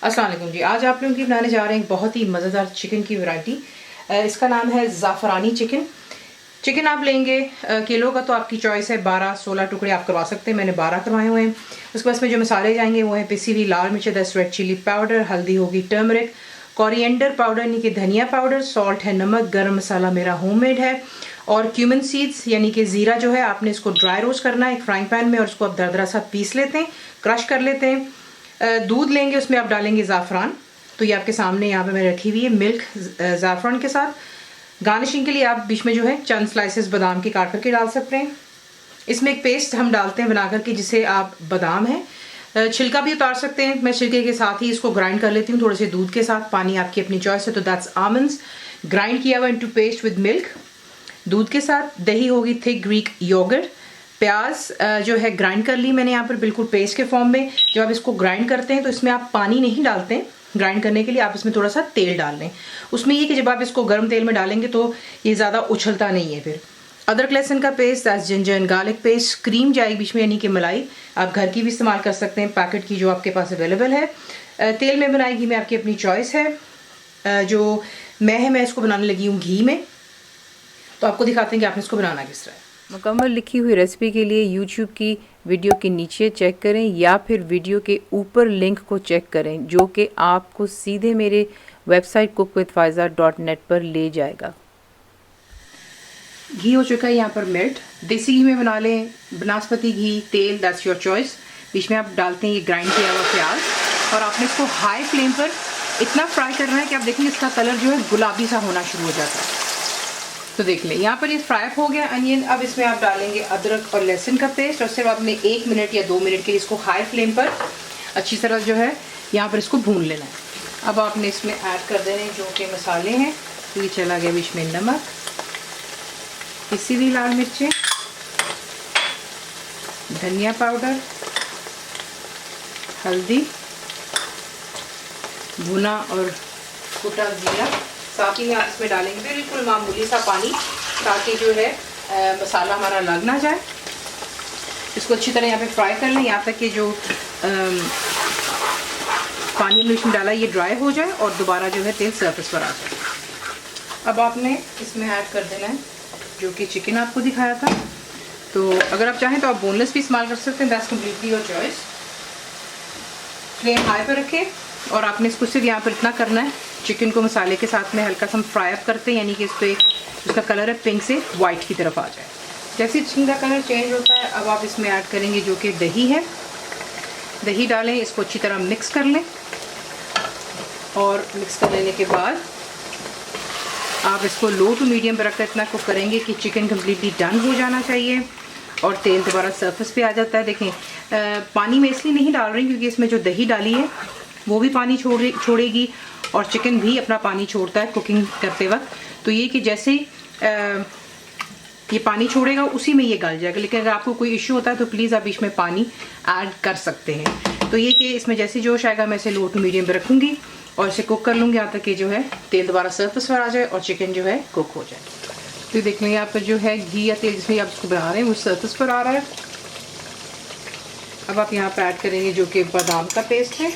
अस्सलाम वालेकुम जी। आज आप लोगों की बनाने जा रहे हैं एक बहुत ही मज़ेदार चिकन की वैरायटी। इसका नाम है ज़ाफ़रानी चिकन। चिकन आप लेंगे किलो का तो आपकी चॉइस है, 12-16 टुकड़े आप करवा सकते हैं। मैंने 12 करवाए हुए हैं। उसके बाद में जो मसाले जाएंगे वो हैं पिसी हुई लाल मिर्च, 10 रेड चिली पाउडर, हल्दी होगी टर्मरिक, कोरिएंडर पाउडर यानी कि धनिया पाउडर, सॉल्ट है, नमक, गरम मसाला मेरा होममेड है, और क्यूमन सीड्स यानी कि ज़ीरा जो है आपने इसको ड्राई रोस्ट करना है एक फ्राइंग पैन में, और उसको आप दरदरा सा पीस लेते हैं, क्रश कर लेते हैं। दूध लेंगे, उसमें आप डालेंगे ज़ाफ़रान। तो ये आपके सामने यहाँ पे मैंने रखी हुई है मिल्क ज़ाफ़रान के साथ। गार्निशिंग के लिए आप बीच में जो है चंद स्लाइसेस बादाम की काट करके डाल सकते हैं। इसमें एक पेस्ट हम डालते हैं बना करके जिसे आप बादाम है छिलका भी उतार सकते हैं। मैं छिलके के साथ ही इसको ग्राइंड कर लेती हूँ थोड़े से दूध के साथ। पानी आपकी अपनी चॉइस है। तो दैट्स आमंड्स ग्राइंड किया हुआ इनटू पेस्ट विद मिल्क। दूध के साथ दही होगी थिक ग्रीक योगर्ट। प्याज जो है ग्राइंड कर ली मैंने यहाँ पर बिल्कुल पेस्ट के फॉर्म में। जब आप इसको ग्राइंड करते हैं तो इसमें आप पानी नहीं डालते हैं। ग्राइंड करने के लिए आप इसमें थोड़ा सा तेल डाल लें। उसमें ये कि जब आप इसको गर्म तेल में डालेंगे तो ये ज़्यादा उछलता नहीं है। फिर अदरक लहसुन का paste, that's ginger and garlic paste. Cream जाएगी बीच में यानी कि मलाई। आप घर की भी इस्तेमाल कर सकते हैं, पैकेट की जो आपके पास अवेलेबल है। तेल में बनाएगी मैं आपकी अपनी चॉइस है। जो मैं इसको बनाने लगी हूँ घी में। तो आपको दिखाते हैं कि आपने इसको बनाना किस तरह है। मुकम्मल लिखी हुई रेसिपी के लिए YouTube की वीडियो के नीचे चेक करें या फिर वीडियो के ऊपर लिंक को चेक करें जो कि आपको सीधे मेरे वेबसाइट cookWithFaiza.net पर ले जाएगा। घी हो चुका है यहाँ पर मेल्ट। देसी घी में बना लें, बनास्पति घी, तेल, दैट्स योर चॉइस। बीच में आप डालते हैं ये ग्राइंड किया हुआ प्याज, और आपने इसको हाई फ्लेम पर इतना फ्राई करना है कि आप देखेंगे इसका कलर जो है गुलाबी सा होना शुरू हो जाता है। तो देख लें यहाँ पर ये फ्राई हो गया अनियन। अब इसमें आप डालेंगे अदरक और लहसुन का पेस्ट, और सिर्फ आपने 1 मिनट या 2 मिनट के लिए इसको हाई फ्लेम पर अच्छी तरह जो है यहाँ पर इसको भून लेना है। अब आपने इसमें ऐड कर देने जो कि मसाले हैं। तो ये चला गया बीच में नमक, पिसी हुई लाल मिर्चें, धनिया पाउडर, हल्दी, भुना और कुटा जीरा। साथ ही आप इसमें डालेंगे बिल्कुल मामूली सा पानी ताकि जो है मसाला हमारा लग ना जाए। इसको अच्छी तरह यहाँ पे फ्राई कर लें यहाँ तक कि जो पानी हमने इसमें डाला ये ड्राई हो जाए और दोबारा जो है तेल सरफेस पर आ जाए। अब आपने इसमें ऐड कर देना है जो कि चिकन आपको दिखाया था। तो अगर आप चाहें तो आप बोनलेस भी इस्तेमाल कर सकते हैं, that's completely your choice. Flame high पर रखें और आपने इसको सिर्फ यहाँ पर इतना करना है, चिकन को मसाले के साथ में हल्का सा फ्राई अप करते हैं यानी कि इस पर उसका कलर है पिंक से वाइट की तरफ आ जाए। जैसे चिकन का कलर चेंज होता है अब आप इसमें ऐड करेंगे जो कि दही है। दही डालें, इसको अच्छी तरह मिक्स कर लें, और मिक्स कर लेने के बाद आप इसको लो टू मीडियम पर रखकर इतना कुक करेंगे कि चिकन कम्प्लीटली डन हो जाना चाहिए और तेल दोबारा सरफेस पे आ जाता है। देखें पानी में इसलिए नहीं डाल रही क्योंकि इसमें जो दही डाली है वो भी पानी छोड़ेगी और चिकन भी अपना पानी छोड़ता है कुकिंग करते वक्त। तो ये कि जैसे ये पानी छोड़ेगा उसी में ये गल जाएगा। लेकिन अगर आपको कोई इश्यू होता है तो प्लीज़ आप इसमें पानी ऐड कर सकते हैं। तो ये कि इसमें जैसे जोश आएगा मैं इसे लो टू मीडियम पर रखूँगी और इसे कुक कर लूँगी यहाँ तक कि जो है तेल दोबारा सरफेस पर आ जाए और चिकन जो है कुक हो जाए। तो देख लें यहाँ पर जो है घी या तेल जिसमें आप इसको बना रहे हैं वो सरफेस पर आ रहा है। अब आप यहाँ पर ऐड करेंगे जो कि बादाम का पेस्ट है।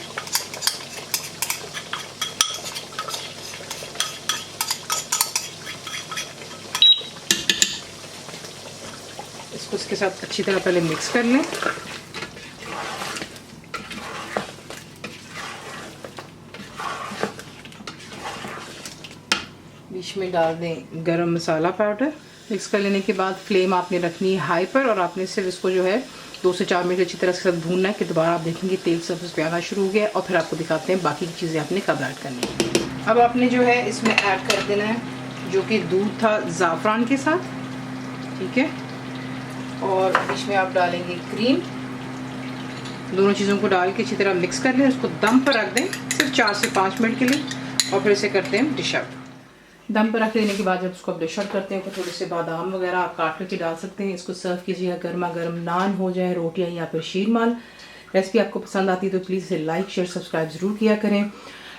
इसको इसके साथ अच्छी तरह पहले मिक्स कर लें। बीच में डाल दें गरम मसाला पाउडर। मिक्स कर लेने के बाद फ्लेम आपने रखनी है हाई पर और आपने सिर्फ इसको जो है 2 से 4 मिनट अच्छी तरह से भूनना है कि दोबारा आप देखेंगे तेल सरफेस पे आना शुरू हो गया। और फिर आपको दिखाते हैं बाकी की चीज़ें आपने कब ऐड करनी है। अब आपने जो है इसमें ऐड कर देना है जो कि दूध था ज़ाफ़रान के साथ, ठीक है। और बीच में आप डालेंगे क्रीम। दोनों चीज़ों को डाल के अच्छी तरह मिक्स कर लें। उसको दम पर रख दें सिर्फ 4 से 5 मिनट के लिए और फिर इसे करते हैं डिश आउट। दम पर रख देने के बाद जब उसको आप डिश आउट करते हैं तो थोड़े से बादाम वगैरह आप काट करके डाल सकते हैं। इसको सर्व कीजिएगा गर्मा गर्म नान हो जाए, रोटियां या फिर शीरमाल। रेसिपी आपको पसंद आती है तो प्लीज़ इसे लाइक शेयर सब्सक्राइब ज़रूर किया करें।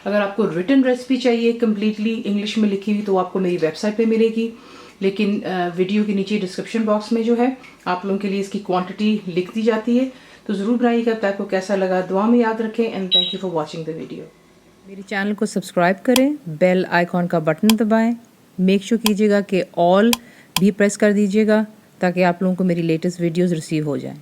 अगर आपको रिटन रेसिपी चाहिए कम्प्लीटली इंग्लिश में लिखी हुई तो आपको मेरी वेबसाइट पर मिलेगी लेकिन वीडियो के नीचे डिस्क्रिप्शन बॉक्स में जो है आप लोगों के लिए इसकी क्वांटिटी लिख दी जाती है, तो ज़रूर बनाइएगा। तो आपको कैसा लगा दुआ में याद रखें, and thank you for watching the video. मेरे चैनल को सब्सक्राइब करें, बेल आइकॉन का बटन दबाएं, मेक श्योर कीजिएगा कि ऑल भी प्रेस कर दीजिएगा ताकि आप लोगों को मेरी लेटेस्ट वीडियोस रिसीव हो जाएं।